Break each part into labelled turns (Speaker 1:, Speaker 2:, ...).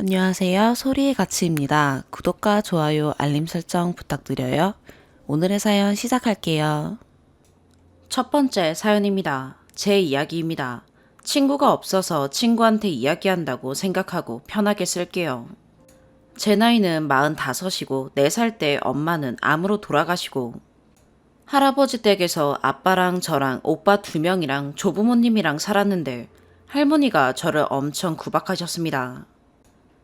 Speaker 1: 안녕하세요. 소리의 가치입니다. 구독과 좋아요, 알림 설정 부탁드려요. 오늘의 사연 시작할게요. 첫 번째 사연입니다. 제 이야기입니다. 친구가 없어서 친구한테 이야기한다고 생각하고 편하게 쓸게요. 제 나이는 45이고 4살 때 엄마는 암으로 돌아가시고 할아버지 댁에서 아빠랑 저랑 오빠 2명이랑 조부모님이랑 살았는데 할머니가 저를 엄청 구박하셨습니다.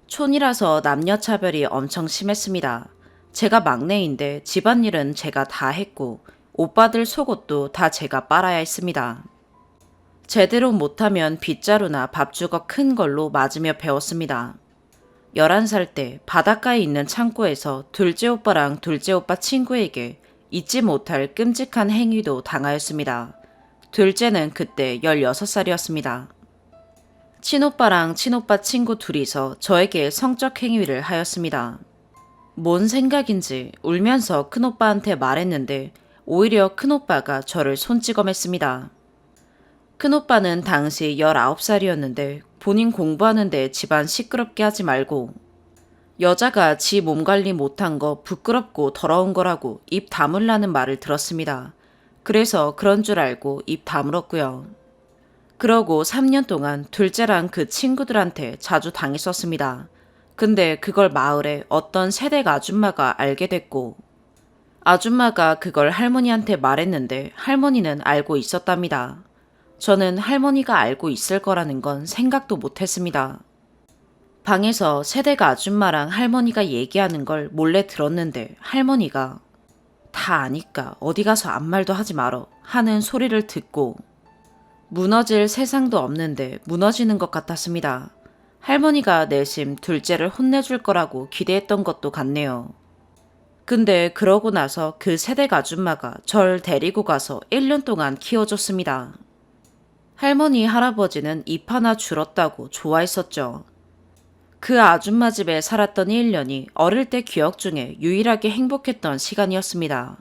Speaker 1: 촌이라서 남녀 차별이 엄청 심했습니다. 제가 막내인데 집안일은 제가 다 했고 오빠들 속옷도 다 제가 빨아야 했습니다. 제대로 못하면 빗자루나 밥주걱 큰 걸로 맞으며 배웠습니다. 11살 때 바닷가에 있는 창고에서 둘째 오빠랑 둘째 오빠 친구에게 잊지 못할 끔찍한 행위도 당하였습니다. 둘째는 그때 16살이었습니다. 친오빠랑 친오빠 친구 둘이서 저에게 성적 행위를 하였습니다. 뭔 생각인지 울면서 큰오빠한테 말했는데 오히려 큰오빠가 저를 손찌검했습니다. 큰오빠는 당시 19살이었는데 본인 공부하는데 집안 시끄럽게 하지 말고 여자가 지 몸 관리 못한 거 부끄럽고 더러운 거라고 입 다물라는 말을 들었습니다. 그래서 그런 줄 알고 입 다물었고요. 그러고 3년 동안 둘째랑 그 친구들한테 자주 당했었습니다. 근데 그걸 마을에 어떤 새댁 아줌마가 알게 됐고 아줌마가 그걸 할머니한테 말했는데 할머니는 알고 있었답니다. 저는 할머니가 알고 있을 거라는 건 생각도 못했습니다. 방에서 새댁 아줌마랑 할머니가 얘기하는 걸 몰래 들었는데 할머니가 다 아니까 어디 가서 아무 말도 하지 말어 하는 소리를 듣고 무너질 세상도 없는데 무너지는 것 같았습니다. 할머니가 내심 둘째를 혼내줄 거라고 기대했던 것도 같네요. 근데 그러고 나서 그 새댁 아줌마가 절 데리고 가서 1년 동안 키워줬습니다. 할머니, 할아버지는 입 하나 줄었다고 좋아했었죠. 그 아줌마 집에 살았던 1년이 어릴 때 기억 중에 유일하게 행복했던 시간이었습니다.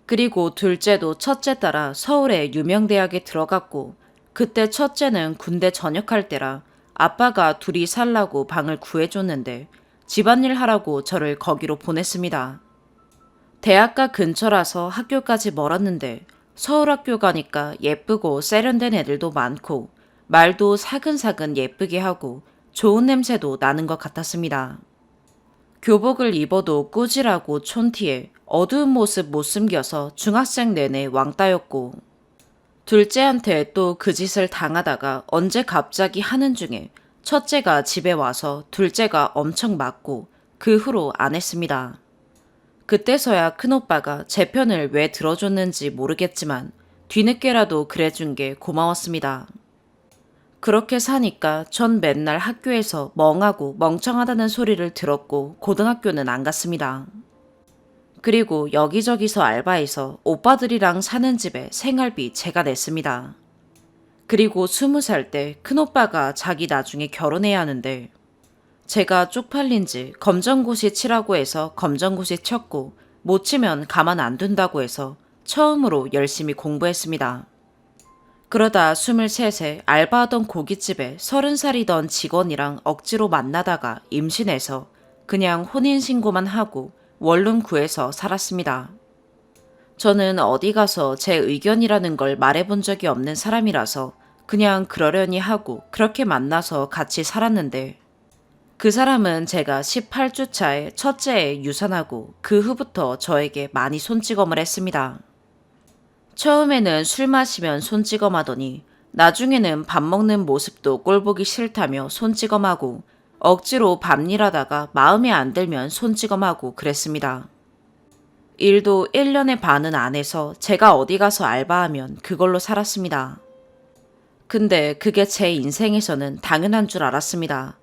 Speaker 1: 그리고 둘째도 첫째 따라 서울의 유명 대학에 들어갔고 그때 첫째는 군대 전역할 때라 아빠가 둘이 살라고 방을 구해줬는데 집안일 하라고 저를 거기로 보냈습니다. 대학가 근처라서 학교까지 멀었는데 서울 학교 가니까 예쁘고 세련된 애들도 많고 말도 사근사근 예쁘게 하고 좋은 냄새도 나는 것 같았습니다. 교복을 입어도 꾸질하고 촌티에 어두운 모습 못 숨겨서 중학생 내내 왕따였고 둘째한테 또 그 짓을 당하다가 언제 갑자기 하는 중에 첫째가 집에 와서 둘째가 엄청 맞고 그 후로 안 했습니다. 그때서야 큰오빠가 제 편을 왜 들어줬는지 모르겠지만 뒤늦게라도 그래준 게 고마웠습니다. 그렇게 사니까 전 맨날 학교에서 멍하고 멍청하다는 소리를 들었고 고등학교는 안 갔습니다. 그리고 여기저기서 알바해서 오빠들이랑 사는 집에 생활비 제가 냈습니다. 그리고 20살 때 큰오빠가 자기 나중에 결혼해야 하는데 제가 쪽팔린 지 검정고시 치라고 해서 검정고시 쳤고 못 치면 가만 안 둔다고 해서 처음으로 열심히 공부했습니다. 그러다 23세 알바하던 고깃집에 30살이던 직원이랑 억지로 만나다가 임신해서 그냥 혼인신고만 하고 원룸 구해서 살았습니다. 저는 어디 가서 제 의견이라는 걸 말해본 적이 없는 사람이라서 그냥 그러려니 하고 그렇게 만나서 같이 살았는데 그 사람은 제가 18주 차에 첫째에 유산하고 그 후부터 저에게 많이 손찌검을 했습니다. 처음에는 술 마시면 손찌검하더니 나중에는 밥 먹는 모습도 꼴보기 싫다며 손찌검하고 억지로 밤일하다가 마음에 안 들면 손찌검하고 그랬습니다. 일도 1년의 반은 안 해서 제가 어디 가서 알바하면 그걸로 살았습니다. 근데 그게 제 인생에서는 당연한 줄 알았습니다.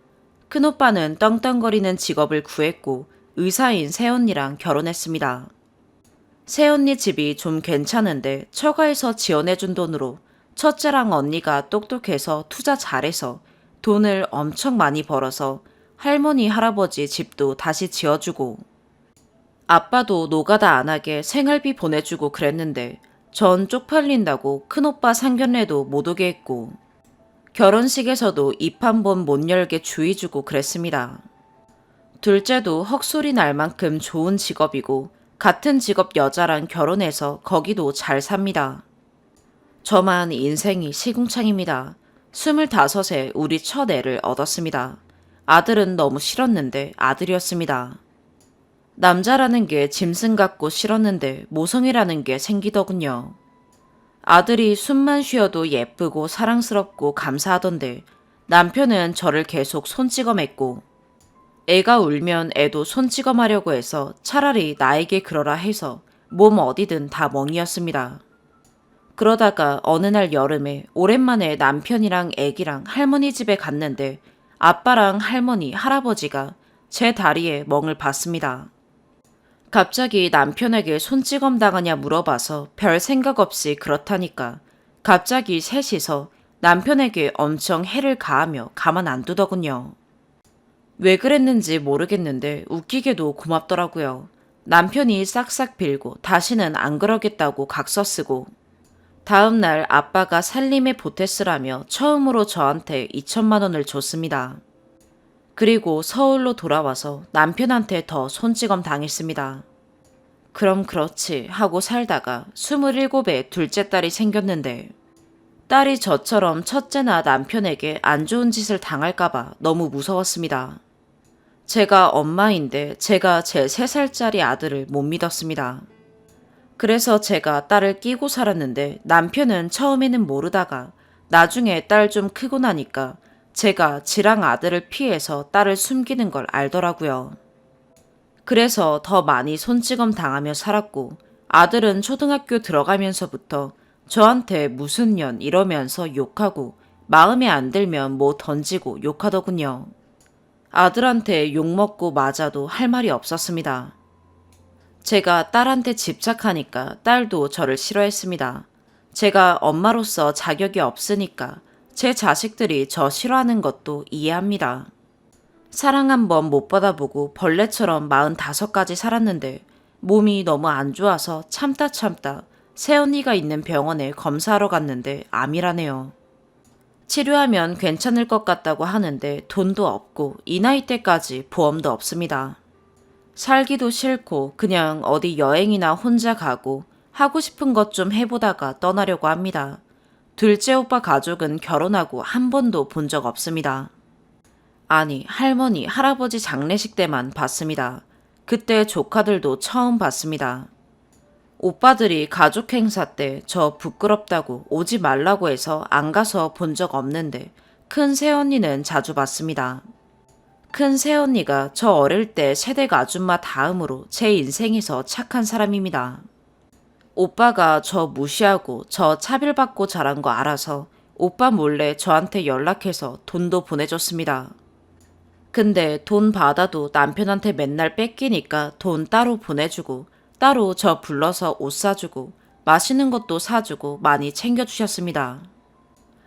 Speaker 1: 큰오빠는 떵떵거리는 직업을 구했고 의사인 새언니랑 결혼했습니다. 새언니 집이 좀 괜찮은데 처가에서 지원해준 돈으로 첫째랑 언니가 똑똑해서 투자 잘해서 돈을 엄청 많이 벌어서 할머니 할아버지 집도 다시 지어주고 아빠도 노가다 안 하게 생활비 보내주고 그랬는데 전 쪽팔린다고 큰오빠 상견례도 못 오게 했고 결혼식에서도 입 한 번 못 열게 주의 주고 그랬습니다. 둘째도 헉소리 날 만큼 좋은 직업이고 같은 직업 여자랑 결혼해서 거기도 잘 삽니다. 저만 인생이 시궁창입니다. 25에 우리 첫 애를 얻었습니다. 아들은 너무 싫었는데 아들이었습니다. 남자라는 게 짐승 같고 싫었는데 모성이라는 게 생기더군요. 아들이 숨만 쉬어도 예쁘고 사랑스럽고 감사하던데 남편은 저를 계속 손찌검 했고 애가 울면 애도 손찌검 하려고 해서 차라리 나에게 그러라 해서 몸 어디든 다 멍이었습니다. 그러다가 어느 날 여름에 오랜만에 남편이랑 애기랑 할머니 집에 갔는데 아빠랑 할머니, 할아버지가 제 다리에 멍을 봤습니다. 갑자기 남편에게 손찌검 당하냐 물어봐서 별 생각 없이 그렇다니까 갑자기 셋이서 남편에게 엄청 해를 가하며 가만 안 두더군요. 왜 그랬는지 모르겠는데 웃기게도 고맙더라고요. 남편이 싹싹 빌고 다시는 안 그러겠다고 각서 쓰고 다음 날 아빠가 살림에 보탰으라며 처음으로 저한테 2천만 원을 줬습니다. 그리고 서울로 돌아와서 남편한테 더 손찌검 당했습니다. 그럼 그렇지 하고 살다가 27에 둘째 딸이 생겼는데 딸이 저처럼 첫째나 남편에게 안 좋은 짓을 당할까봐 너무 무서웠습니다. 제가 엄마인데 제가 제 3살짜리 아들을 못 믿었습니다. 그래서 제가 딸을 끼고 살았는데 남편은 처음에는 모르다가 나중에 딸 좀 크고 나니까 제가 지랑 아들을 피해서 딸을 숨기는 걸 알더라고요. 그래서 더 많이 손찌검 당하며 살았고 아들은 초등학교 들어가면서부터 저한테 무슨 년 이러면서 욕하고 마음에 안 들면 뭐 던지고 욕하더군요. 아들한테 욕먹고 맞아도 할 말이 없었습니다. 제가 딸한테 집착하니까 딸도 저를 싫어했습니다. 제가 엄마로서 자격이 없으니까 제 자식들이 저 싫어하는 것도 이해합니다. 사랑 한 번 못 받아보고 벌레처럼 45까지 살았는데 몸이 너무 안 좋아서 참다 새언니가 있는 병원에 검사하러 갔는데 암이라네요. 치료하면 괜찮을 것 같다고 하는데 돈도 없고 이 나이 때까지 보험도 없습니다. 살기도 싫고 그냥 어디 여행이나 혼자 가고 하고 싶은 것 좀 해보다가 떠나려고 합니다. 둘째 오빠 가족은 결혼하고 한 번도 본 적 없습니다. 아니, 할머니, 할아버지 장례식 때만 봤습니다. 그때 조카들도 처음 봤습니다. 오빠들이 가족 행사 때 저 부끄럽다고 오지 말라고 해서 안 가서 본 적 없는데 큰 새언니는 자주 봤습니다. 큰 새언니가 저 어릴 때 새댁 아줌마 다음으로 제 인생에서 착한 사람입니다. 오빠가 저 무시하고 저 차별받고 자란 거 알아서 오빠 몰래 저한테 연락해서 돈도 보내줬습니다. 근데 돈 받아도 남편한테 맨날 뺏기니까 돈 따로 보내주고 따로 저 불러서 옷 사주고 맛있는 것도 사주고 많이 챙겨주셨습니다.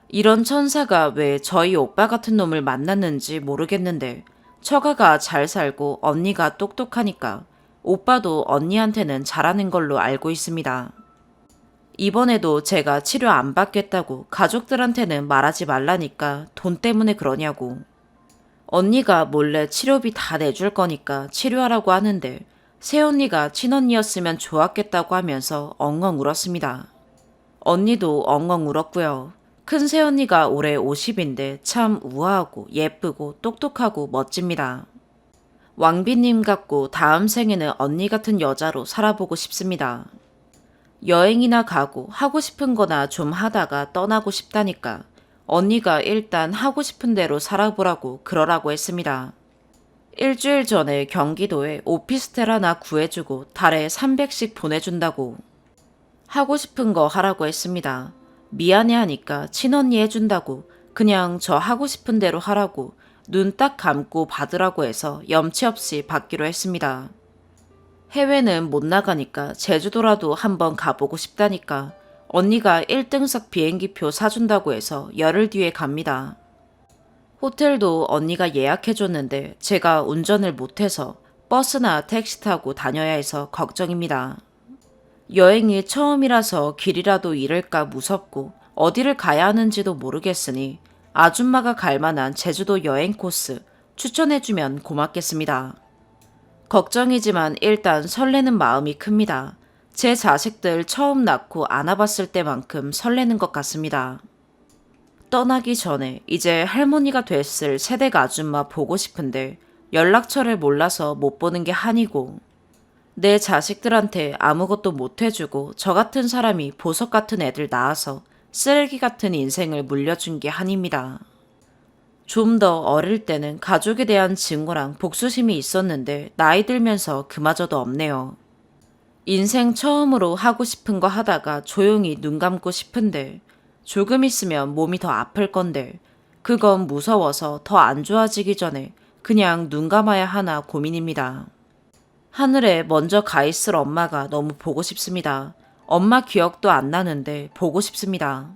Speaker 1: 이런 천사가 왜 저희 오빠 같은 놈을 만났는지 모르겠는데 처가가 잘 살고 언니가 똑똑하니까 오빠도 언니한테는 잘하는 걸로 알고 있습니다. 이번에도 제가 치료 안 받겠다고 가족들한테는 말하지 말라니까 돈 때문에 그러냐고. 언니가 몰래 치료비 다 내줄 거니까 치료하라고 하는데 새언니가 친언니였으면 좋았겠다고 하면서 엉엉 울었습니다. 언니도 엉엉 울었고요. 큰 새언니가 올해 50인데 참 우아하고 예쁘고 똑똑하고 멋집니다. 왕비님 같고 다음 생에는 언니 같은 여자로 살아보고 싶습니다. 여행이나 가고 하고 싶은 거나 좀 하다가 떠나고 싶다니까 언니가 일단 하고 싶은 대로 살아보라고 그러라고 했습니다. 일주일 전에 경기도에 오피스텔 하나 구해주고 달에 300씩 보내준다고. 하고 싶은 거 하라고 했습니다. 미안해하니까 친언니 해준다고 그냥 저 하고 싶은 대로 하라고 눈 딱 감고 받으라고 해서 염치 없이 받기로 했습니다. 해외는 못 나가니까 제주도라도 한번 가보고 싶다니까 언니가 1등석 비행기표 사준다고 해서 열흘 뒤에 갑니다. 호텔도 언니가 예약해줬는데 제가 운전을 못해서 버스나 택시 타고 다녀야 해서 걱정입니다. 여행이 처음이라서 길이라도 잃을까 무섭고 어디를 가야 하는지도 모르겠으니 아줌마가 갈 만한 제주도 여행 코스 추천해주면 고맙겠습니다. 걱정이지만 일단 설레는 마음이 큽니다. 제 자식들 처음 낳고 안아봤을 때만큼 설레는 것 같습니다. 떠나기 전에 이제 할머니가 됐을 새댁 아줌마 보고 싶은데 연락처를 몰라서 못 보는 게 한이고, 내 자식들한테 아무것도 못 해주고 저 같은 사람이 보석 같은 애들 낳아서 쓰레기 같은 인생을 물려준 게 한입니다. 좀 더 어릴 때는 가족에 대한 증오랑 복수심이 있었는데 나이 들면서 그마저도 없네요. 인생 처음으로 하고 싶은 거 하다가 조용히 눈 감고 싶은데 조금 있으면 몸이 더 아플 건데 그건 무서워서 더 안 좋아지기 전에 그냥 눈 감아야 하나 고민입니다. 하늘에 먼저 가 있을 엄마가 너무 보고 싶습니다. 엄마 기억도 안 나는데 보고 싶습니다.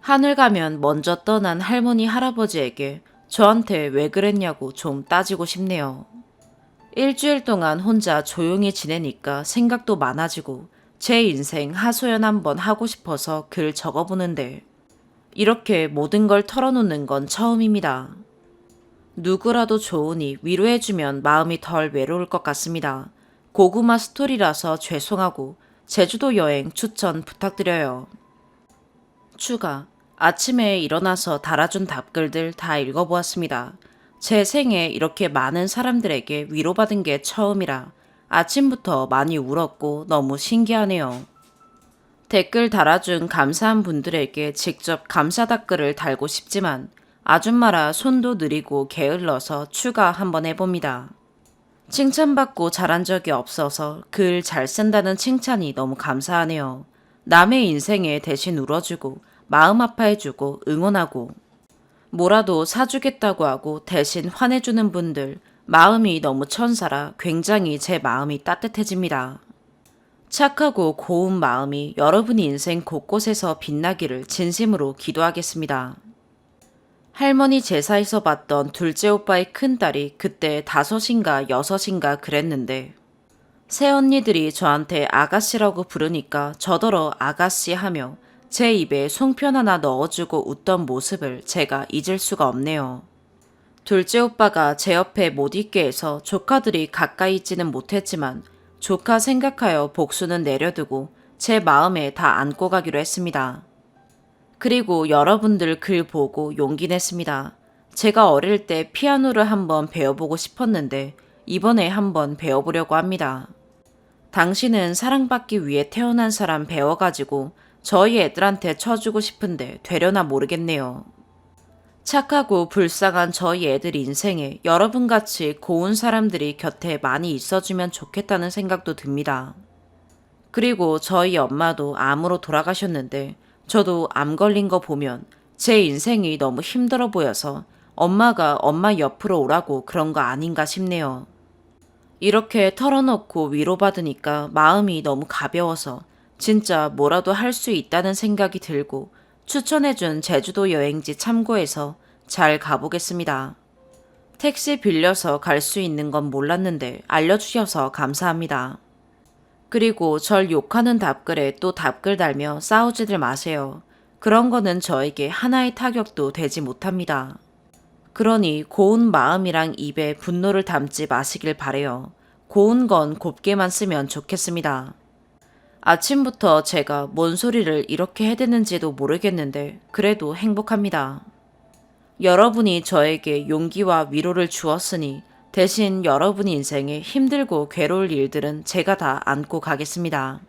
Speaker 1: 하늘 가면 먼저 떠난 할머니 할아버지에게 저한테 왜 그랬냐고 좀 따지고 싶네요. 일주일 동안 혼자 조용히 지내니까 생각도 많아지고 제 인생 하소연 한번 하고 싶어서 글 적어보는데 이렇게 모든 걸 털어놓는 건 처음입니다. 누구라도 좋으니 위로해주면 마음이 덜 외로울 것 같습니다. 고구마 스토리라서 죄송하고 제주도 여행 추천 부탁드려요. 추가. 아침에 일어나서 달아준 답글들 다 읽어보았습니다. 제 생에 이렇게 많은 사람들에게 위로받은 게 처음이라 아침부터 많이 울었고 너무 신기하네요. 댓글 달아준 감사한 분들에게 직접 감사 댓글을 달고 싶지만 아줌마라 손도 느리고 게을러서 추가 한번 해봅니다. 칭찬받고 잘한 적이 없어서 글 잘 쓴다는 칭찬이 너무 감사하네요. 남의 인생에 대신 울어주고 마음 아파해주고 응원하고 뭐라도 사주겠다고 하고 대신 화내주는 분들 마음이 너무 천사라 굉장히 제 마음이 따뜻해집니다. 착하고 고운 마음이 여러분 인생 곳곳에서 빛나기를 진심으로 기도하겠습니다. 할머니 제사에서 봤던 둘째 오빠의 큰딸이 그때 5인가 6인가 그랬는데 새언니들이 저한테 아가씨라고 부르니까 저더러 아가씨 하며 제 입에 송편 하나 넣어주고 웃던 모습을 제가 잊을 수가 없네요. 둘째 오빠가 제 옆에 못 있게 해서 조카들이 가까이 있지는 못했지만 조카 생각하여 복수는 내려두고 제 마음에 다 안고 가기로 했습니다. 그리고 여러분들 글 보고 용기 냈습니다. 제가 어릴 때 피아노를 한번 배워보고 싶었는데 이번에 한번 배워보려고 합니다. 당신은 사랑받기 위해 태어난 사람 배워가지고 저희 애들한테 쳐주고 싶은데 되려나 모르겠네요. 착하고 불쌍한 저희 애들 인생에 여러분같이 고운 사람들이 곁에 많이 있어주면 좋겠다는 생각도 듭니다. 그리고 저희 엄마도 암으로 돌아가셨는데 저도 암 걸린 거 보면 제 인생이 너무 힘들어 보여서 엄마가 엄마 옆으로 오라고 그런 거 아닌가 싶네요. 이렇게 털어놓고 위로받으니까 마음이 너무 가벼워서 진짜 뭐라도 할 수 있다는 생각이 들고 추천해준 제주도 여행지 참고해서 잘 가보겠습니다. 택시 빌려서 갈 수 있는 건 몰랐는데 알려주셔서 감사합니다. 그리고 절 욕하는 답글에 또 답글 달며 싸우지들 마세요. 그런 거는 저에게 하나의 타격도 되지 못합니다. 그러니 고운 마음이랑 입에 분노를 담지 마시길 바래요. 고운 건 곱게만 쓰면 좋겠습니다. 아침부터 제가 뭔 소리를 이렇게 해대는지도 모르겠는데 그래도 행복합니다. 여러분이 저에게 용기와 위로를 주었으니 대신 여러분 인생에 힘들고 괴로울 일들은 제가 다 안고 가겠습니다.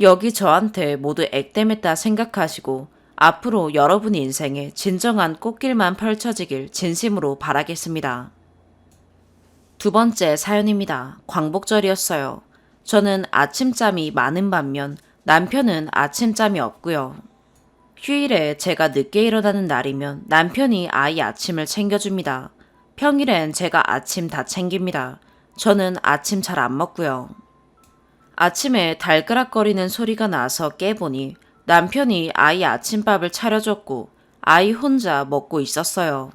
Speaker 1: 여기 저한테 모두 액땜했다 생각하시고 앞으로 여러분 인생에 진정한 꽃길만 펼쳐지길 진심으로 바라겠습니다. 두 번째 사연입니다. 광복절이었어요. 저는 아침잠이 많은 반면 남편은 아침잠이 없고요. 휴일에 제가 늦게 일어나는 날이면 남편이 아이 아침을 챙겨줍니다. 평일엔 제가 아침 다 챙깁니다. 저는 아침 잘 안 먹고요. 아침에 달그락거리는 소리가 나서 깨보니 남편이 아이 아침밥을 차려줬고 아이 혼자 먹고 있었어요.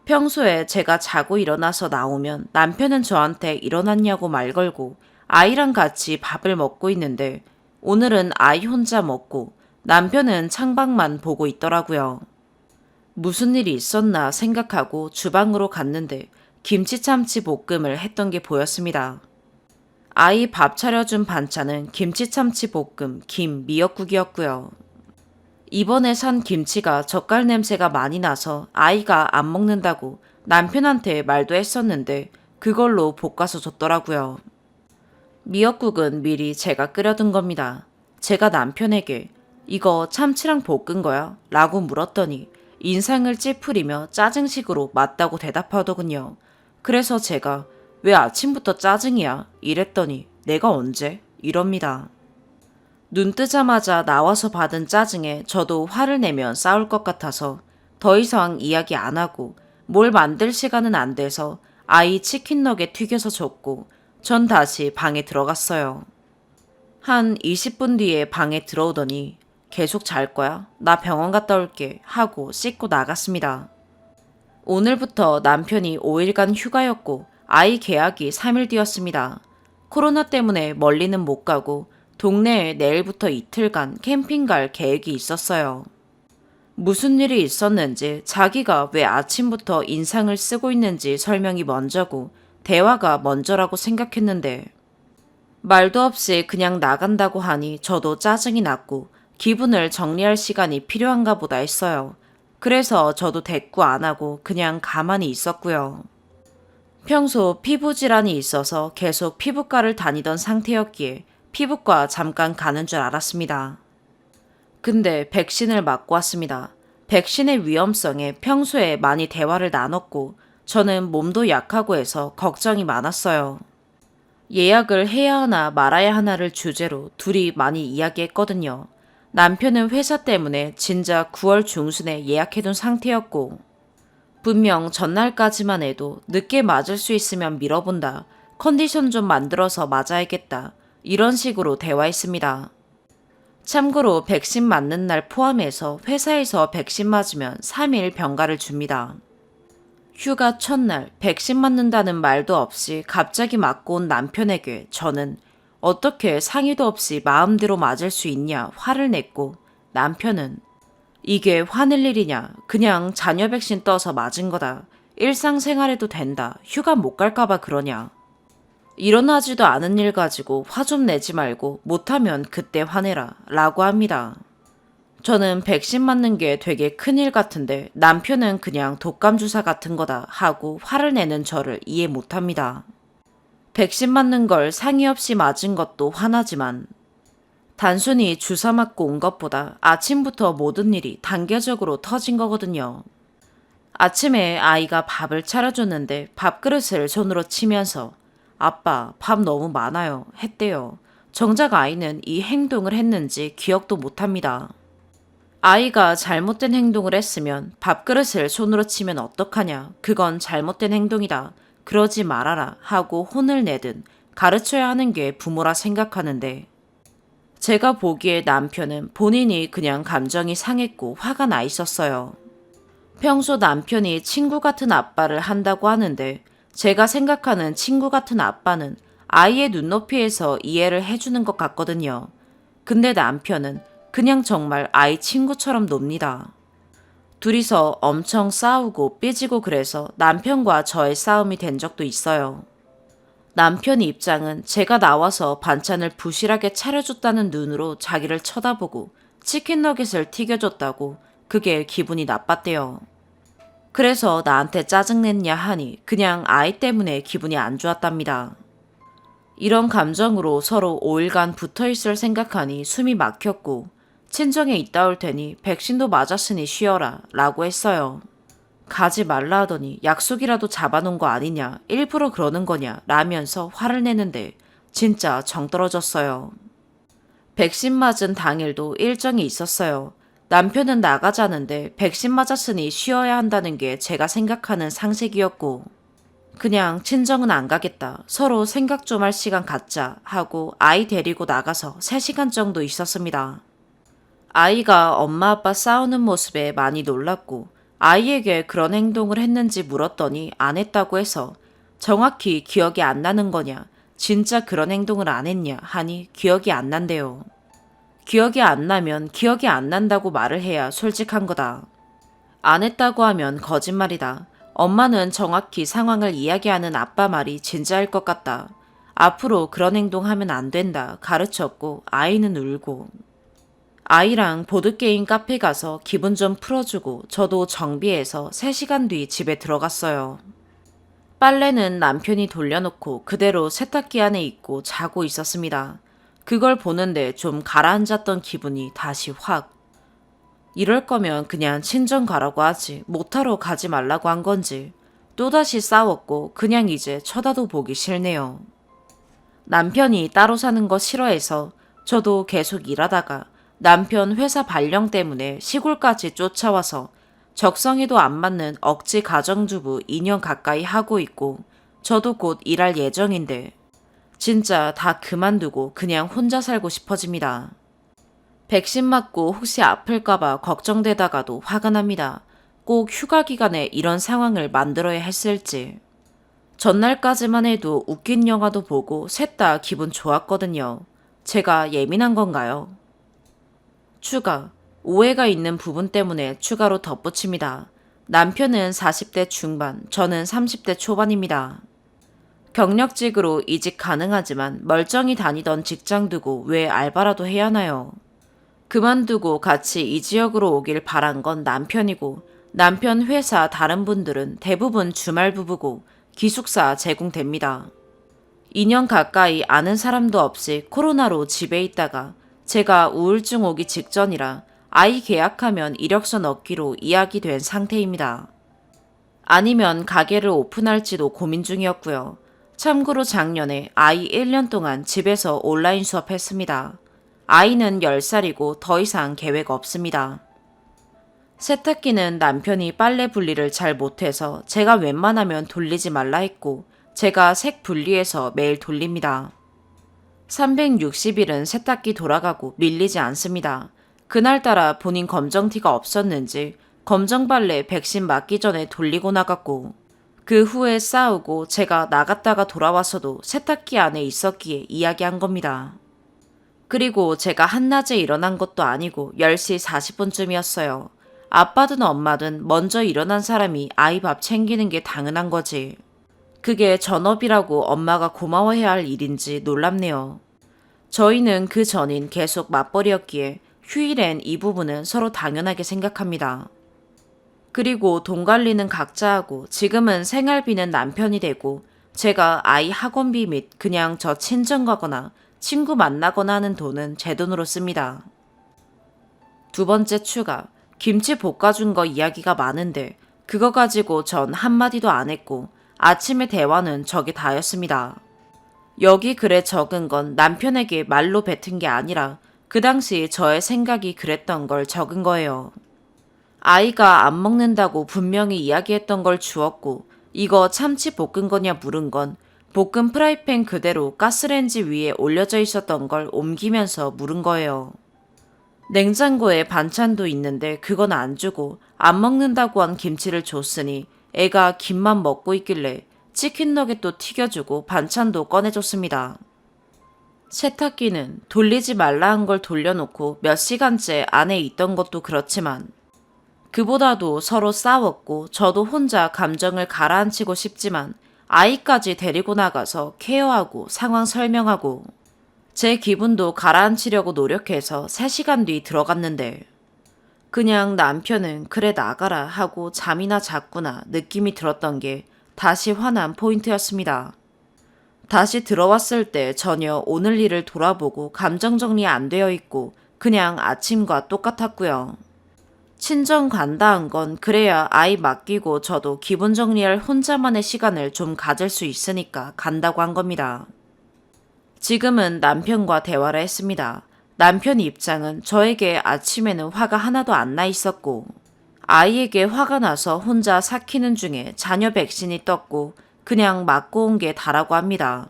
Speaker 1: 평소에 제가 자고 일어나서 나오면 남편은 저한테 일어났냐고 말 걸고 아이랑 같이 밥을 먹고 있는데 오늘은 아이 혼자 먹고 남편은 창밖만 보고 있더라고요. 무슨 일이 있었나 생각하고 주방으로 갔는데 김치참치 볶음을 했던 게 보였습니다. 아이 밥 차려준 반찬은 김치참치 볶음, 김, 미역국이었고요. 이번에 산 김치가 젓갈 냄새가 많이 나서 아이가 안 먹는다고 남편한테 말도 했었는데 그걸로 볶아서 줬더라고요. 미역국은 미리 제가 끓여둔 겁니다. 제가 남편에게 이거 참치랑 볶은 거야? 라고 물었더니 인상을 찌푸리며 짜증식으로 맞다고 대답하더군요. 그래서 제가 왜 아침부터 짜증이야? 이랬더니 내가 언제? 이럽니다. 눈 뜨자마자 나와서 받은 짜증에 저도 화를 내면 싸울 것 같아서 더 이상 이야기 안 하고 뭘 만들 시간은 안 돼서 아이 치킨 너겟 튀겨서 줬고 전 다시 방에 들어갔어요. 한 20분 뒤에 방에 들어오더니 계속 잘 거야? 나 병원 갔다 올게 하고 씻고 나갔습니다. 오늘부터 남편이 5일간 휴가였고 아이 개학이 3일 뒤였습니다. 코로나 때문에 멀리는 못 가고 동네에 내일부터 이틀간 캠핑 갈 계획이 있었어요. 무슨 일이 있었는지 자기가 왜 아침부터 인상을 쓰고 있는지 설명이 먼저고 대화가 먼저라고 생각했는데 말도 없이 그냥 나간다고 하니 저도 짜증이 났고 기분을 정리할 시간이 필요한가 보다 했어요. 그래서 저도 대꾸 안 하고 그냥 가만히 있었고요. 평소 피부 질환이 있어서 계속 피부과를 다니던 상태였기에 피부과 잠깐 가는 줄 알았습니다. 근데 백신을 맞고 왔습니다. 백신의 위험성에 평소에 많이 대화를 나눴고 저는 몸도 약하고 해서 걱정이 많았어요. 예약을 해야 하나 말아야 하나를 주제로 둘이 많이 이야기했거든요. 남편은 회사 때문에 진작 9월 중순에 예약해둔 상태였고 분명 전날까지만 해도 늦게 맞을 수 있으면 미뤄본다. 컨디션 좀 만들어서 맞아야겠다. 이런 식으로 대화했습니다. 참고로 백신 맞는 날 포함해서 회사에서 백신 맞으면 3일 병가를 줍니다. 휴가 첫날 백신 맞는다는 말도 없이 갑자기 맞고 온 남편에게 저는 어떻게 상의도 없이 마음대로 맞을 수 있냐 화를 냈고 남편은 이게 화낼 일이냐 그냥 자녀 백신 떠서 맞은 거다. 일상생활해도 된다. 휴가 못 갈까봐 그러냐. 일어나지도 않은 일 가지고 화 좀 내지 말고 못하면 그때 화내라 라고 합니다. 저는 백신 맞는 게 되게 큰일 같은데 남편은 그냥 독감 주사 같은 거다 하고 화를 내는 저를 이해 못합니다. 백신 맞는 걸 상의 없이 맞은 것도 화나지만 단순히 주사 맞고 온 것보다 아침부터 모든 일이 단계적으로 터진 거거든요. 아침에 아이가 밥을 차려줬는데 밥그릇을 손으로 치면서 아빠, 밥 너무 많아요. 했대요. 정작 아이는 이 행동을 했는지 기억도 못합니다. 아이가 잘못된 행동을 했으면 밥그릇을 손으로 치면 어떡하냐. 그건 잘못된 행동이다. 그러지 말아라 하고 혼을 내든 가르쳐야 하는 게 부모라 생각하는데 제가 보기에 남편은 본인이 그냥 감정이 상했고 화가 나 있었어요. 평소 남편이 친구 같은 아빠를 한다고 하는데 제가 생각하는 친구 같은 아빠는 아이의 눈높이에서 이해를 해주는 것 같거든요. 근데 남편은 그냥 정말 아이 친구처럼 놉니다. 둘이서 엄청 싸우고 삐지고 그래서 남편과 저의 싸움이 된 적도 있어요. 남편 입장은 제가 나와서 반찬을 부실하게 차려줬다는 눈으로 자기를 쳐다보고 치킨 너겟을 튀겨줬다고 그게 기분이 나빴대요. 그래서 나한테 짜증냈냐 하니 그냥 아이 때문에 기분이 안 좋았답니다. 이런 감정으로 서로 5일간 붙어있을 생각하니 숨이 막혔고 친정에 있다 올 테니 백신도 맞았으니 쉬어라 라고 했어요. 가지 말라 하더니 약속이라도 잡아놓은 거 아니냐 일부러 그러는 거냐 라면서 화를 내는데 진짜 정 떨어졌어요. 백신 맞은 당일도 일정이 있었어요. 남편은 나가자는데 백신 맞았으니 쉬어야 한다는 게 제가 생각하는 상식이었고 그냥 친정은 안 가겠다. 서로 생각 좀 할 시간 갖자 하고 아이 데리고 나가서 3시간 정도 있었습니다. 아이가 엄마 아빠 싸우는 모습에 많이 놀랐고 아이에게 그런 행동을 했는지 물었더니 안 했다고 해서 정확히 기억이 안 나는 거냐 진짜 그런 행동을 안 했냐 하니 기억이 안 난대요. 기억이 안 나면 기억이 안 난다고 말을 해야 솔직한 거다. 안 했다고 하면 거짓말이다. 엄마는 정확히 상황을 이야기하는 아빠 말이 진짜일 것 같다. 앞으로 그런 행동하면 안 된다 가르쳤고 아이는 울고. 아이랑 보드게임 카페 가서 기분 좀 풀어주고 저도 정비해서 3시간 뒤 집에 들어갔어요. 빨래는 남편이 돌려놓고 그대로 세탁기 안에 있고 자고 있었습니다. 그걸 보는데 좀 가라앉았던 기분이 다시 확. 이럴 거면 그냥 친정 가라고 하지 못하러 가지 말라고 한 건지. 또다시 싸웠고 그냥 이제 쳐다도 보기 싫네요. 남편이 따로 사는 거 싫어해서 저도 계속 일하다가 남편 회사 발령 때문에 시골까지 쫓아와서 적성에도 안 맞는 억지 가정주부 2년 가까이 하고 있고 저도 곧 일할 예정인데 진짜 다 그만두고 그냥 혼자 살고 싶어집니다. 백신 맞고 혹시 아플까봐 걱정되다가도 화가 납니다. 꼭 휴가 기간에 이런 상황을 만들어야 했을지. 전날까지만 해도 웃긴 영화도 보고 셋 다 기분 좋았거든요. 제가 예민한 건가요? 추가. 오해가 있는 부분 때문에 추가로 덧붙입니다. 남편은 40대 중반, 저는 30대 초반입니다. 경력직으로 이직 가능하지만 멀쩡히 다니던 직장 두고 왜 알바라도 해야 하나요? 그만두고 같이 이 지역으로 오길 바란 건 남편이고 남편 회사 다른 분들은 대부분 주말 부부고 기숙사 제공됩니다. 2년 가까이 아는 사람도 없이 코로나로 집에 있다가 제가 우울증 오기 직전이라 아이 계약하면 이력서 넣기로 이야기된 상태입니다. 아니면 가게를 오픈할지도 고민 중이었고요. 참고로 작년에 아이 1년 동안 집에서 온라인 수업했습니다. 아이는 10살이고 더 이상 계획 없습니다. 세탁기는 남편이 빨래 분리를 잘 못해서 제가 웬만하면 돌리지 말라 했고 제가 색 분리해서 매일 돌립니다. 360일은 세탁기 돌아가고 밀리지 않습니다. 그날따라 본인 검정티가 없었는지 검정빨래 백신 맞기 전에 돌리고 나갔고 그 후에 싸우고 제가 나갔다가 돌아와서도 세탁기 안에 있었기에 이야기한 겁니다. 그리고 제가 한낮에 일어난 것도 아니고 10시 40분쯤이었어요. 아빠든 엄마든 먼저 일어난 사람이 아이 밥 챙기는 게 당연한 거지. 그게 전업이라고 엄마가 고마워해야 할 일인지 놀랍네요. 저희는 그 전인 계속 맞벌이였기에 휴일엔 이 부분은 서로 당연하게 생각합니다. 그리고 돈 관리는 각자 하고 지금은 생활비는 남편이 되고 제가 아이 학원비 및 그냥 저 친정 가거나 친구 만나거나 하는 돈은 제 돈으로 씁니다. 두 번째 추가. 김치 볶아준 거 이야기가 많은데 그거 가지고 전 한마디도 안 했고 아침에 대화는 저게 다였습니다. 여기 글에 적은 건 남편에게 말로 뱉은 게 아니라 그 당시 저의 생각이 그랬던 걸 적은 거예요. 아이가 안 먹는다고 분명히 이야기했던 걸 주었고 이거 참치 볶은 거냐 물은 건 볶은 프라이팬 그대로 가스레인지 위에 올려져 있었던 걸 옮기면서 물은 거예요. 냉장고에 반찬도 있는데 그건 안 주고 안 먹는다고 한 김치를 줬으니 애가 김만 먹고 있길래 치킨 너겟도 튀겨주고 반찬도 꺼내줬습니다. 세탁기는 돌리지 말라 한 걸 돌려놓고 몇 시간째 안에 있던 것도 그렇지만 그보다도 서로 싸웠고 저도 혼자 감정을 가라앉히고 싶지만 아이까지 데리고 나가서 케어하고 상황 설명하고 제 기분도 가라앉히려고 노력해서 3시간 뒤 들어갔는데 그냥 남편은 그래 나가라 하고 잠이나 잤구나 느낌이 들었던 게 다시 화난 포인트였습니다. 다시 들어왔을 때 전혀 오늘 일을 돌아보고 감정 정리 안 되어 있고 그냥 아침과 똑같았고요. 친정 간다 한 건 그래야 아이 맡기고 저도 기분 정리할 혼자만의 시간을 좀 가질 수 있으니까 간다고 한 겁니다. 지금은 남편과 대화를 했습니다. 남편 입장은 저에게 아침에는 화가 하나도 안 나 있었고 아이에게 화가 나서 혼자 삭히는 중에 자녀 백신이 떴고 그냥 맞고 온 게 다라고 합니다.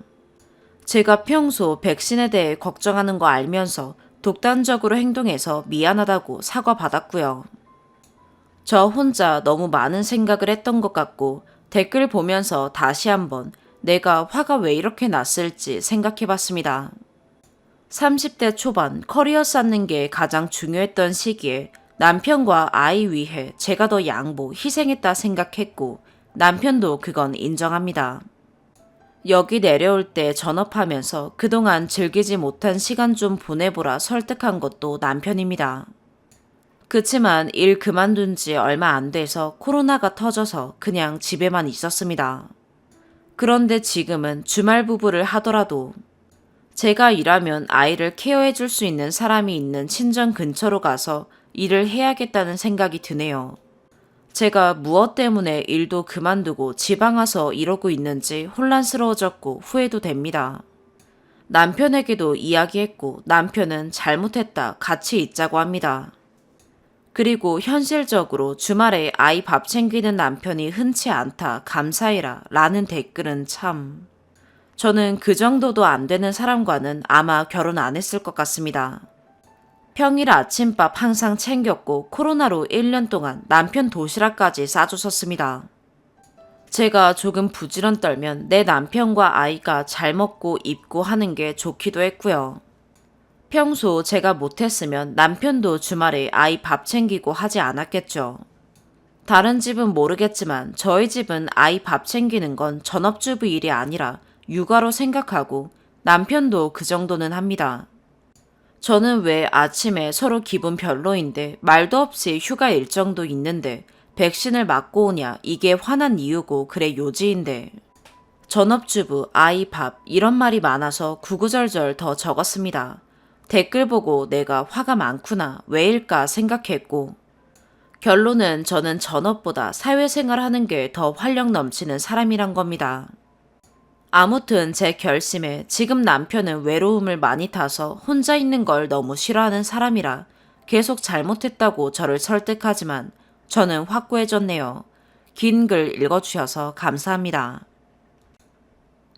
Speaker 1: 제가 평소 백신에 대해 걱정하는 거 알면서 독단적으로 행동해서 미안하다고 사과받았고요. 저 혼자 너무 많은 생각을 했던 것 같고 댓글 보면서 다시 한번 내가 화가 왜 이렇게 났을지 생각해봤습니다. 30대 초반 커리어 쌓는 게 가장 중요했던 시기에 남편과 아이 위해 제가 더 양보, 희생했다 생각했고 남편도 그건 인정합니다. 여기 내려올 때 전업하면서 그동안 즐기지 못한 시간 좀 보내보라 설득한 것도 남편입니다. 그치만 일 그만둔 지 얼마 안 돼서 코로나가 터져서 그냥 집에만 있었습니다. 그런데 지금은 주말 부부를 하더라도 제가 일하면 아이를 케어해 줄 수 있는 사람이 있는 친정 근처로 가서 일을 해야겠다는 생각이 드네요. 제가 무엇 때문에 일도 그만두고 지방 와서 이러고 있는지 혼란스러워졌고 후회도 됩니다. 남편에게도 이야기했고 남편은 잘못했다 같이 있자고 합니다. 그리고 현실적으로 주말에 아이 밥 챙기는 남편이 흔치 않다 감사해라 라는 댓글은 참... 저는 그 정도도 안 되는 사람과는 아마 결혼 안 했을 것 같습니다. 평일 아침밥 항상 챙겼고 코로나로 1년 동안 남편 도시락까지 싸주셨습니다. 제가 조금 부지런 떨면 내 남편과 아이가 잘 먹고 입고 하는 게 좋기도 했고요. 평소 제가 못했으면 남편도 주말에 아이 밥 챙기고 하지 않았겠죠. 다른 집은 모르겠지만 저희 집은 아이 밥 챙기는 건 전업주부 일이 아니라 육아로 생각하고 남편도 그 정도는 합니다. 저는 왜 아침에 서로 기분 별로인데 말도 없이 휴가 일정도 있는데 백신을 맞고 오냐 이게 화난 이유고 그래 요지인데. 전업주부, 아이 밥 이런 말이 많아서 구구절절 더 적었습니다. 댓글 보고 내가 화가 많구나 왜일까 생각했고 결론은 저는 전업보다 사회생활 하는 게 더 활력 넘치는 사람이란 겁니다. 아무튼 제 결심에 지금 남편은 외로움을 많이 타서 혼자 있는 걸 너무 싫어하는 사람이라 계속 잘못했다고 저를 설득하지만 저는 확고해졌네요. 긴 글 읽어주셔서 감사합니다.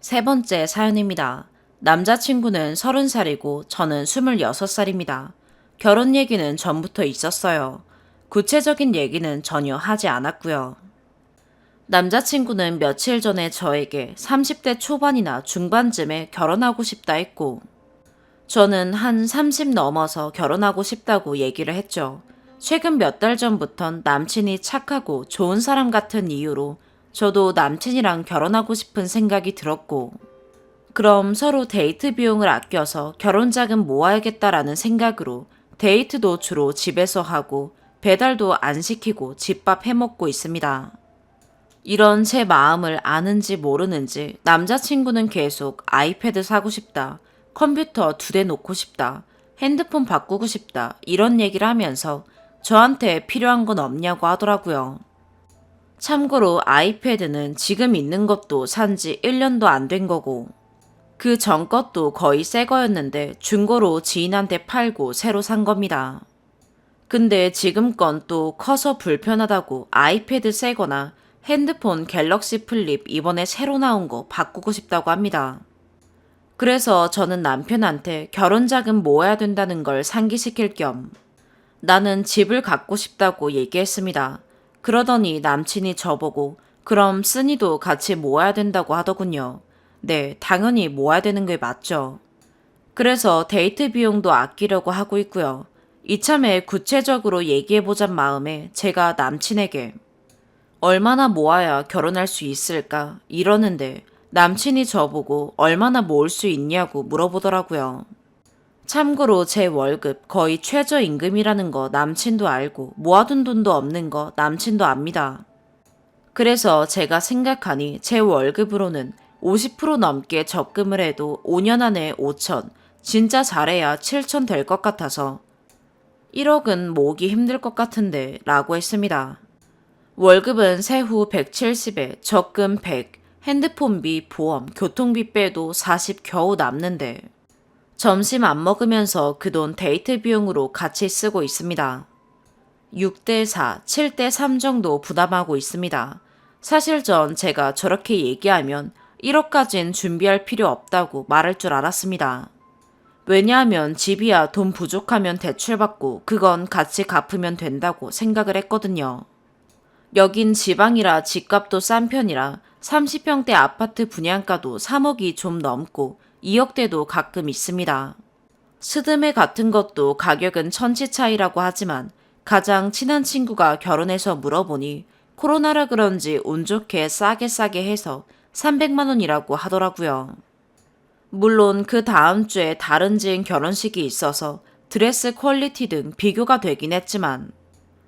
Speaker 1: 세 번째 사연입니다. 남자친구는 30살이고 저는 26살입니다. 결혼 얘기는 전부터 있었어요. 구체적인 얘기는 전혀 하지 않았고요. 남자친구는 며칠 전에 저에게 30대 초반이나 중반쯤에 결혼하고 싶다 했고 저는 한 30 넘어서 결혼하고 싶다고 얘기를 했죠. 최근 몇 달 전부턴 남친이 착하고 좋은 사람 같은 이유로 저도 남친이랑 결혼하고 싶은 생각이 들었고 그럼 서로 데이트 비용을 아껴서 결혼 자금 모아야겠다라는 생각으로 데이트도 주로 집에서 하고 배달도 안 시키고 집밥 해먹고 있습니다. 이런 제 마음을 아는지 모르는지 남자친구는 계속 아이패드 사고 싶다, 컴퓨터 2대 놓고 싶다, 핸드폰 바꾸고 싶다 이런 얘기를 하면서 저한테 필요한 건 없냐고 하더라고요. 참고로 아이패드는 지금 있는 것도 산지 1년도 안 된 거고 그 전 것도 거의 새 거였는데 중고로 지인한테 팔고 새로 산 겁니다. 근데 지금 건 또 커서 불편하다고 아이패드 새 거나 핸드폰 갤럭시 플립 이번에 새로 나온 거 바꾸고 싶다고 합니다. 그래서 저는 남편한테 결혼 자금 모아야 된다는 걸 상기시킬 겸 나는 집을 갖고 싶다고 얘기했습니다. 그러더니 남친이 저보고 그럼 쓴이도 같이 모아야 된다고 하더군요. 네, 당연히 모아야 되는 게 맞죠. 그래서 데이트 비용도 아끼려고 하고 있고요. 이참에 구체적으로 얘기해보잔 마음에 제가 남친에게 얼마나 모아야 결혼할 수 있을까 이러는데 남친이 저보고 얼마나 모을 수 있냐고 물어보더라고요. 참고로 제 월급 거의 최저임금이라는 거 남친도 알고 모아둔 돈도 없는 거 남친도 압니다. 그래서 제가 생각하니 제 월급으로는 50% 넘게 적금을 해도 5년 안에 5천, 진짜 잘해야 7천 될 것 같아서 1억은 모으기 힘들 것 같은데 라고 했습니다. 월급은 세후 170에 적금 100, 핸드폰비, 보험, 교통비 빼도 40 겨우 남는데 점심 안 먹으면서 그 돈 데이트 비용으로 같이 쓰고 있습니다. 6대 4, 7대 3 정도 부담하고 있습니다. 사실 전 제가 저렇게 얘기하면 1억까진 준비할 필요 없다고 말할 줄 알았습니다. 왜냐하면 집이야 돈 부족하면 대출받고 그건 같이 갚으면 된다고 생각을 했거든요. 여긴 지방이라 집값도 싼 편이라 30평대 아파트 분양가도 3억이 좀 넘고 2억대도 가끔 있습니다. 스드메 같은 것도 가격은 천지 차이라고 하지만 가장 친한 친구가 결혼해서 물어보니 코로나라 그런지 운 좋게 싸게 해서 300만 원이라고 하더라고요. 물론 그 다음 주에 다른 지인 결혼식이 있어서 드레스 퀄리티 등 비교가 되긴 했지만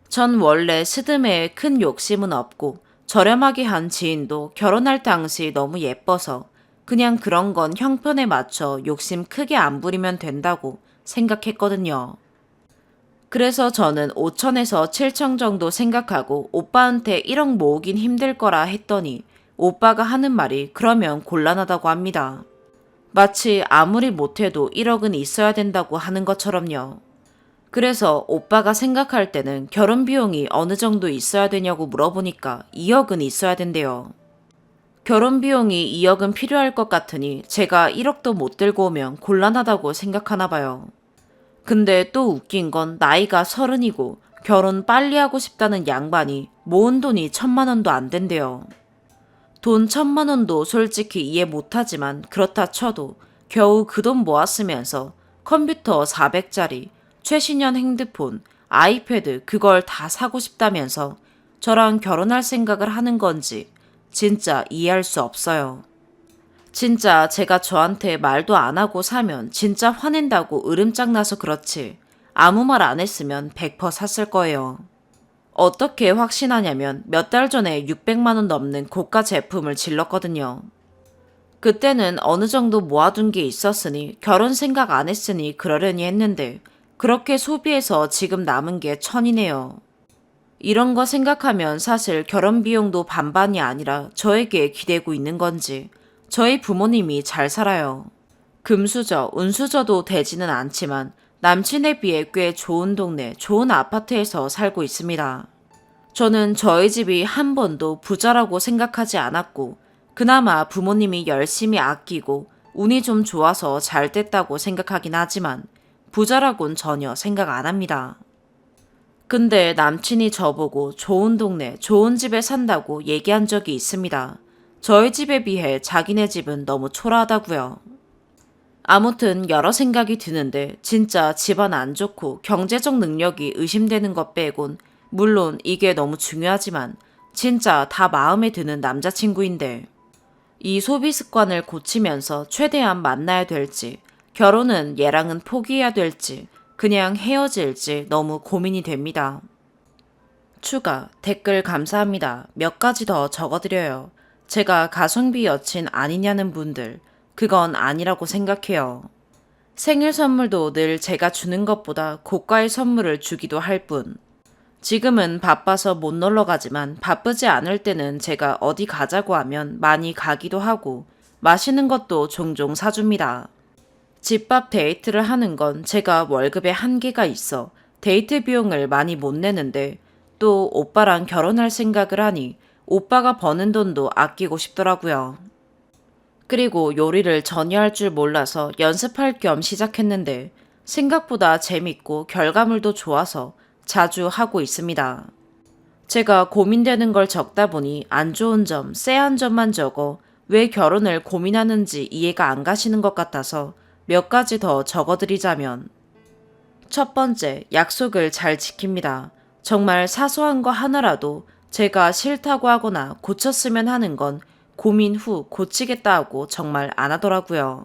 Speaker 1: 전 원래 스드메에 큰 욕심은 없고 저렴하게 한 지인도 결혼할 당시 너무 예뻐서 그냥 그런 건 형편에 맞춰 욕심 크게 안 부리면 된다고 생각했거든요. 그래서 저는 5천에서 7천 정도 생각하고 오빠한테 1억 모으긴 힘들 거라 했더니 오빠가 하는 말이 그러면 곤란하다고 합니다. 마치 아무리 못해도 1억은 있어야 된다고 하는 것처럼요. 그래서 오빠가 생각할 때는 결혼 비용이 어느 정도 있어야 되냐고 물어보니까 2억은 있어야 된대요. 결혼 비용이 2억은 필요할 것 같으니 제가 1억도 못 들고 오면 곤란하다고 생각하나 봐요. 근데 또 웃긴 건 나이가 30이고 결혼 빨리 하고 싶다는 양반이 모은 돈이 1,000만 원도 안 된대요. 돈 1,000만 원도 솔직히 이해 못하지만 그렇다 쳐도 겨우 그 돈 모았으면서 컴퓨터 400짜리, 최신형 핸드폰, 아이패드 그걸 다 사고 싶다면서 저랑 결혼할 생각을 하는 건지 진짜 이해할 수 없어요. 진짜 제가 저한테 말도 안 하고 사면 진짜 화낸다고 으름장 나서 그렇지 아무 말 안 했으면 100% 샀을 거예요. 어떻게 확신하냐면 몇 달 전에 600만 원 넘는 고가 제품을 질렀거든요. 그때는 어느 정도 모아둔 게 있었으니 결혼 생각 안 했으니 그러려니 했는데 그렇게 소비해서 지금 남은 게 1,000이네요. 이런 거 생각하면 사실 결혼 비용도 반반이 아니라 저에게 기대고 있는 건지 저희 부모님이 잘 살아요. 금수저, 운수저도 되지는 않지만 남친에 비해 꽤 좋은 동네, 좋은 아파트에서 살고 있습니다. 저는 저희 집이 한 번도 부자라고 생각하지 않았고 그나마 부모님이 열심히 아끼고 운이 좀 좋아서 잘 됐다고 생각하긴 하지만 부자라곤 전혀 생각 안 합니다. 근데 남친이 저보고 좋은 동네, 좋은 집에 산다고 얘기한 적이 있습니다. 저희 집에 비해 자기네 집은 너무 초라하다고요. 아무튼 여러 생각이 드는데 진짜 집안 안 좋고 경제적 능력이 의심되는 것 빼곤 물론 이게 너무 중요하지만 진짜 다 마음에 드는 남자친구인데 이 소비 습관을 고치면서 최대한 만나야 될지 결혼은 얘랑은 포기해야 될지 그냥 헤어질지 너무 고민이 됩니다. 추가, 댓글 감사합니다. 몇 가지 더 적어드려요. 제가 가성비 여친 아니냐는 분들, 그건 아니라고 생각해요. 생일 선물도 늘 제가 주는 것보다 고가의 선물을 주기도 할 뿐. 지금은 바빠서 못 놀러 가지만 바쁘지 않을 때는 제가 어디 가자고 하면 많이 가기도 하고 맛있는 것도 종종 사줍니다. 집밥 데이트를 하는 건 제가 월급에 한계가 있어 데이트 비용을 많이 못 내는데 또 오빠랑 결혼할 생각을 하니 오빠가 버는 돈도 아끼고 싶더라고요. 그리고 요리를 전혀 할 줄 몰라서 연습할 겸 시작했는데 생각보다 재밌고 결과물도 좋아서 자주 하고 있습니다. 제가 고민되는 걸 적다 보니 안 좋은 점, 쎄한 점만 적어 왜 결혼을 고민하는지 이해가 안 가시는 것 같아서 몇 가지 더 적어드리자면 첫 번째, 약속을 잘 지킵니다. 정말 사소한 거 하나라도 제가 싫다고 하거나 고쳤으면 하는 건 고민 후 고치겠다 하고 정말 안 하더라고요.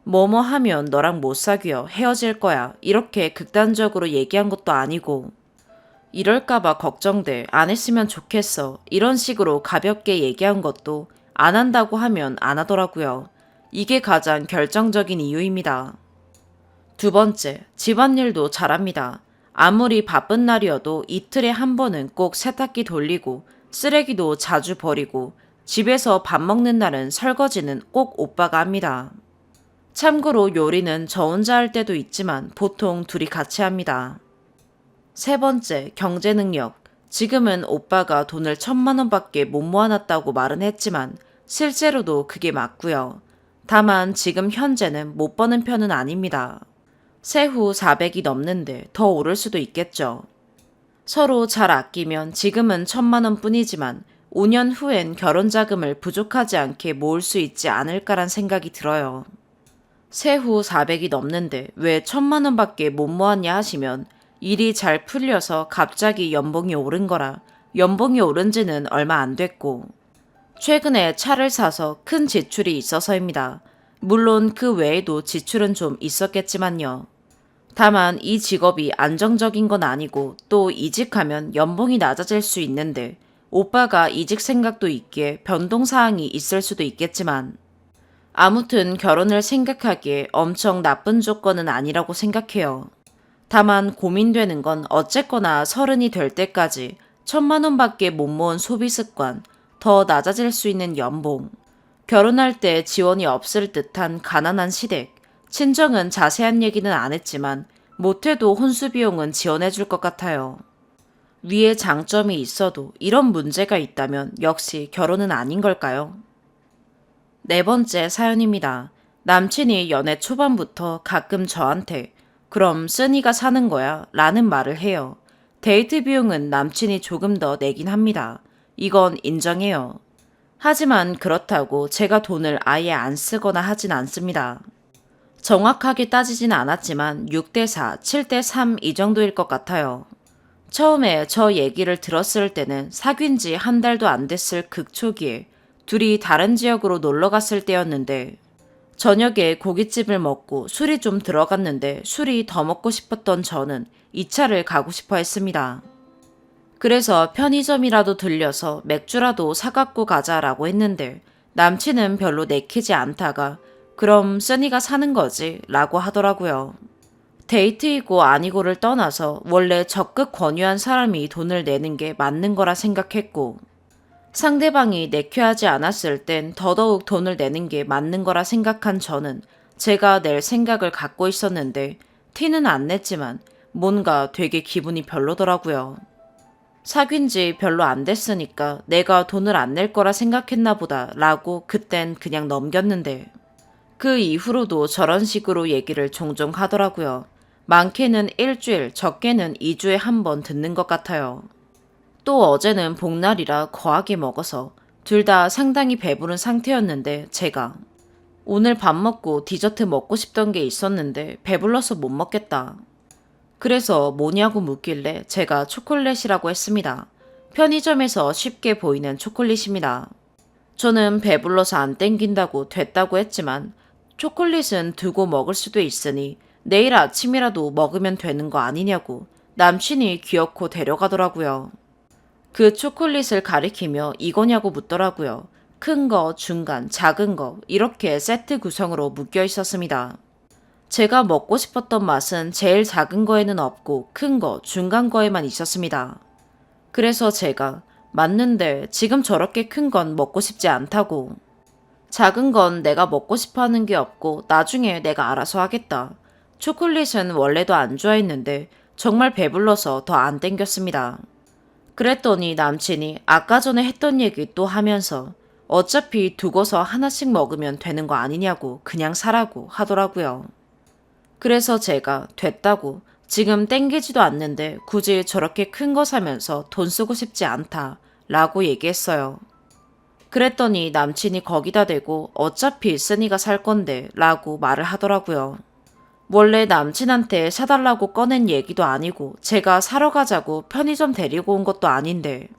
Speaker 1: 뭐뭐 하면 너랑 못 사귀어 헤어질 거야 이렇게 극단적으로 얘기한 것도 아니고 이럴까봐 걱정돼 안 했으면 좋겠어 이런 식으로 가볍게 얘기한 것도 안 한다고 하면 안 하더라고요. 이게 가장 결정적인 이유입니다. 두 번째, 집안일도 잘합니다. 아무리 바쁜 날이어도 이틀에 한 번은 꼭 세탁기 돌리고 쓰레기도 자주 버리고 집에서 밥 먹는 날은 설거지는 꼭 오빠가 합니다. 참고로 요리는 저 혼자 할 때도 있지만 보통 둘이 같이 합니다. 세 번째, 경제 능력. 지금은 오빠가 돈을 1,000만 원밖에 못 모아놨다고 말은 했지만 실제로도 그게 맞고요. 다만 지금 현재는 못 버는 편은 아닙니다. 세후 400이 넘는데 더 오를 수도 있겠죠. 서로 잘 아끼면 지금은 1,000만 원 뿐이지만 5년 후엔 결혼 자금을 부족하지 않게 모을 수 있지 않을까란 생각이 들어요. 세후 400이 넘는데 왜 1,000만 원밖에 못 모았냐 하시면 일이 잘 풀려서 갑자기 연봉이 오른 거라 연봉이 오른 지는 얼마 안 됐고 최근에 차를 사서 큰 지출이 있어서입니다. 물론 그 외에도 지출은 좀 있었겠지만요. 다만 이 직업이 안정적인 건 아니고 또 이직하면 연봉이 낮아질 수 있는데 오빠가 이직 생각도 있기에 변동사항이 있을 수도 있겠지만 아무튼 결혼을 생각하기에 엄청 나쁜 조건은 아니라고 생각해요. 다만 고민되는 건 어쨌거나 30이 될 때까지 1,000만 원밖에 못 모은 소비 습관, 더 낮아질 수 있는 연봉, 결혼할 때 지원이 없을 듯한 가난한 시댁, 친정은 자세한 얘기는 안 했지만 못해도 혼수 비용은 지원해 줄 것 같아요. 위에 장점이 있어도 이런 문제가 있다면 역시 결혼은 아닌 걸까요? 네 번째 사연입니다. 남친이 연애 초반부터 가끔 저한테 그럼 쓰니가 사는 거야 라는 말을 해요. 데이트 비용은 남친이 조금 더 내긴 합니다. 이건 인정해요. 하지만 그렇다고 제가 돈을 아예 안 쓰거나 하진 않습니다. 정확하게 따지진 않았지만 6대4, 7대3 이 정도일 것 같아요. 처음에 저 얘기를 들었을 때는 사귄 지 한 달도 안 됐을 극초기에 둘이 다른 지역으로 놀러 갔을 때였는데 저녁에 고깃집을 먹고 술이 좀 들어갔는데 술이 더 먹고 싶었던 저는 2차를 가고 싶어 했습니다. 그래서 편의점이라도 들려서 맥주라도 사갖고 가자라고 했는데 남친은 별로 내키지 않다가 그럼 써니가 사는 거지 라고 하더라고요. 데이트이고 아니고를 떠나서 원래 적극 권유한 사람이 돈을 내는 게 맞는 거라 생각했고 상대방이 내켜하지 않았을 땐 더더욱 돈을 내는 게 맞는 거라 생각한 저는 제가 낼 생각을 갖고 있었는데 티는 안 냈지만 뭔가 되게 기분이 별로더라고요. 사귄 지 별로 안 됐으니까 내가 돈을 안 낼 거라 생각했나 보다 라고 그땐 그냥 넘겼는데 그 이후로도 저런 식으로 얘기를 종종 하더라고요. 많게는 일주일, 적게는 2주에 한 번 듣는 것 같아요. 또 어제는 복날이라 거하게 먹어서 둘 다 상당히 배부른 상태였는데 제가 오늘 밥 먹고 디저트 먹고 싶던 게 있었는데 배불러서 못 먹겠다. 그래서 뭐냐고 묻길래 제가 초콜릿이라고 했습니다. 편의점에서 쉽게 보이는 초콜릿입니다. 저는 배불러서 안 땡긴다고 됐다고 했지만 초콜릿은 두고 먹을 수도 있으니 내일 아침이라도 먹으면 되는 거 아니냐고 남친이 귀엽고 데려가더라고요. 그 초콜릿을 가리키며 이거냐고 묻더라고요. 큰 거, 중간, 작은 거 이렇게 세트 구성으로 묶여 있었습니다. 제가 먹고 싶었던 맛은 제일 작은 거에는 없고 큰 거, 중간 거에만 있었습니다. 그래서 제가 맞는데 지금 저렇게 큰 건 먹고 싶지 않다고. 작은 건 내가 먹고 싶어 하는 게 없고 나중에 내가 알아서 하겠다. 초콜릿은 원래도 안 좋아했는데 정말 배불러서 더 안 땡겼습니다. 그랬더니 남친이 아까 전에 했던 얘기 또 하면서 어차피 두고서 하나씩 먹으면 되는 거 아니냐고 그냥 사라고 하더라고요. 그래서 제가 됐다고 지금 땡기지도 않는데 굳이 저렇게 큰 거 사면서 돈 쓰고 싶지 않다 라고 얘기했어요. 그랬더니 남친이 거기다 대고 어차피 쓰니가 살 건데 라고 말을 하더라고요. 원래 남친한테 사달라고 꺼낸 얘기도 아니고 제가 사러 가자고 편의점 데리고 온 것도 아닌데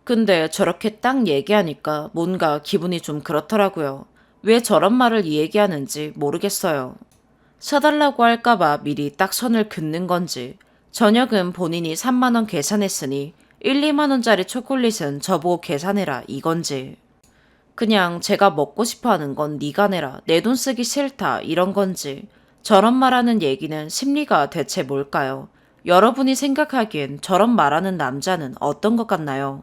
Speaker 1: 근데 저렇게 딱 얘기하니까 뭔가 기분이 좀 그렇더라고요. 왜 저런 말을 얘기하는지 모르겠어요. 사달라고 할까봐 미리 딱 선을 긋는 건지 저녁은 본인이 3만 원 계산했으니 1, 2만 원짜리 초콜릿은 저보고 계산해라 이건지 그냥 제가 먹고 싶어 하는 건 네가 내라 내 돈 쓰기 싫다 이런 건지 저런 말하는 얘기는 심리가 대체 뭘까요? 여러분이 생각하기엔 저런 말하는 남자는 어떤 것 같나요?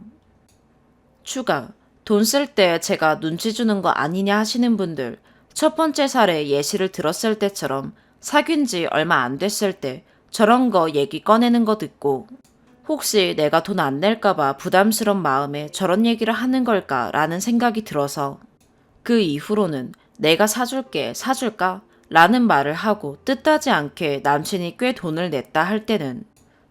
Speaker 1: 추가, 돈 쓸 때 제가 눈치 주는 거 아니냐 하시는 분들, 첫 번째 사례 예시를 들었을 때처럼 사귄 지 얼마 안 됐을 때 저런 거 얘기 꺼내는 거 듣고 혹시 내가 돈 안 낼까봐 부담스러운 마음에 저런 얘기를 하는 걸까 라는 생각이 들어서 그 이후로는 내가 사줄게, 사줄까? 라는 말을 하고 뜻하지 않게 남친이 꽤 돈을 냈다 할 때는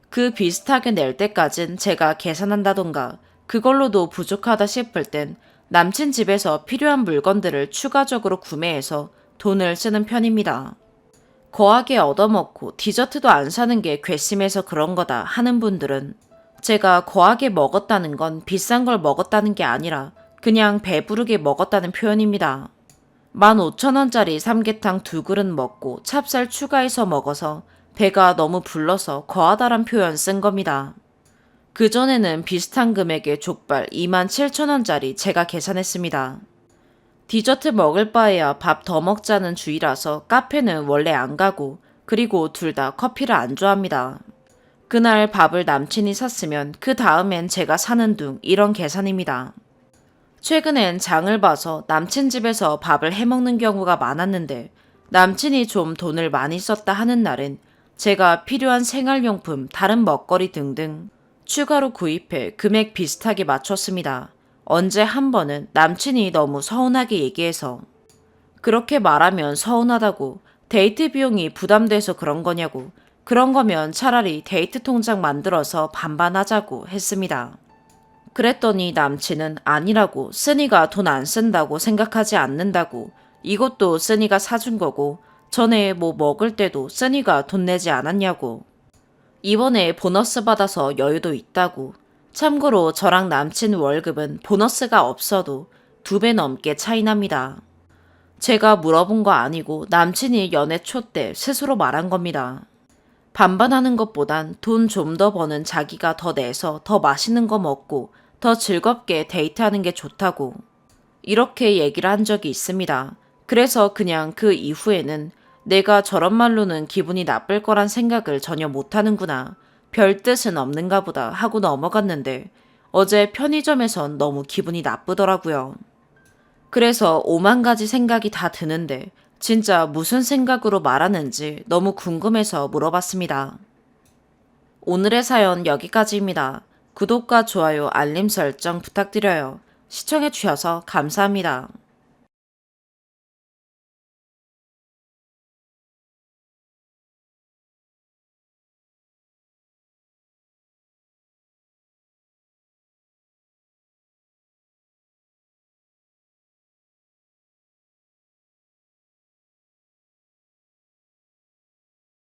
Speaker 1: 그 비슷하게 낼 때까진 제가 계산한다던가 그걸로도 부족하다 싶을 땐 남친 집에서 필요한 물건들을 추가적으로 구매해서 돈을 쓰는 편입니다. 거하게 얻어먹고 디저트도 안 사는 게 괘씸해서 그런 거다 하는 분들은 제가 거하게 먹었다는 건 비싼 걸 먹었다는 게 아니라 그냥 배부르게 먹었다는 표현입니다. 15,000원짜리 삼계탕 2그릇 먹고 찹쌀 추가해서 먹어서 배가 너무 불러서 거하다란 표현 쓴 겁니다. 그전에는 비슷한 금액의 족발 27,000원짜리 제가 계산했습니다. 디저트 먹을 바에야 밥 더 먹자는 주의라서 카페는 원래 안 가고 그리고 둘 다 커피를 안 좋아합니다. 그날 밥을 남친이 샀으면 그 다음엔 제가 사는 둥 이런 계산입니다. 최근엔 장을 봐서 남친 집에서 밥을 해먹는 경우가 많았는데 남친이 좀 돈을 많이 썼다 하는 날엔 제가 필요한 생활용품, 다른 먹거리 등등 추가로 구입해 금액 비슷하게 맞췄습니다. 언제 한 번은 남친이 너무 서운하게 얘기해서 그렇게 말하면 서운하다고 데이트 비용이 부담돼서 그런 거냐고 그런 거면 차라리 데이트 통장 만들어서 반반하자고 했습니다. 그랬더니 남친은 아니라고 쓰니가 돈 안 쓴다고 생각하지 않는다고 이것도 쓰니가 사준 거고 전에 뭐 먹을 때도 쓰니가 돈 내지 않았냐고 이번에 보너스 받아서 여유도 있다고 참고로 저랑 남친 월급은 보너스가 없어도 2배 넘게 차이 납니다. 제가 물어본 거 아니고 남친이 연애 초 때 스스로 말한 겁니다. 반반하는 것보단 돈 좀 더 버는 자기가 더 내서 더 맛있는 거 먹고 더 즐겁게 데이트하는 게 좋다고 이렇게 얘기를 한 적이 있습니다. 그래서 그냥 그 이후에는 내가 저런 말로는 기분이 나쁠 거란 생각을 전혀 못하는구나. 별 뜻은 없는가 보다 하고 넘어갔는데 어제 편의점에선 너무 기분이 나쁘더라고요. 그래서 5만 가지 생각이 다 드는데 진짜 무슨 생각으로 말하는지 너무 궁금해서 물어봤습니다. 오늘의 사연 여기까지입니다. 구독과 좋아요, 알림 설정 부탁드려요. 시청해주셔서 감사합니다.